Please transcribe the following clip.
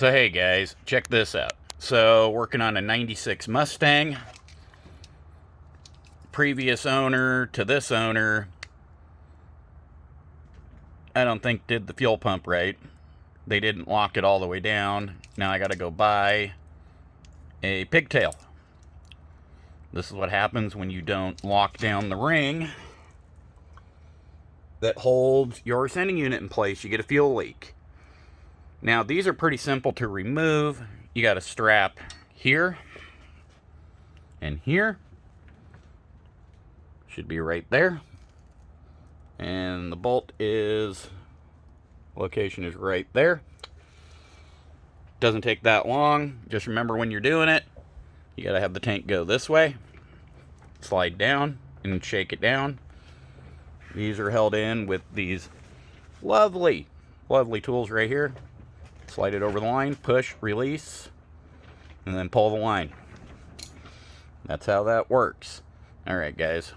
So hey guys, check this out. So working on a 96 Mustang. Previous owner to this owner, I don't think did the fuel pump right. They didn't lock it all the way down. Now I gotta go buy a pigtail. This is what happens when you don't lock down the ring that holds your sending unit in place. You get a fuel leak. Now these are pretty simple to remove. You got a strap here and here. Should be right there. And the bolt location is right there. Doesn't take that long. Just remember when you're doing it, you gotta have the tank go this way, slide down and shake it down. These are held in with these lovely tools right here. Slide it over the line, push, release, and then pull the line. That's how that works. All right, guys.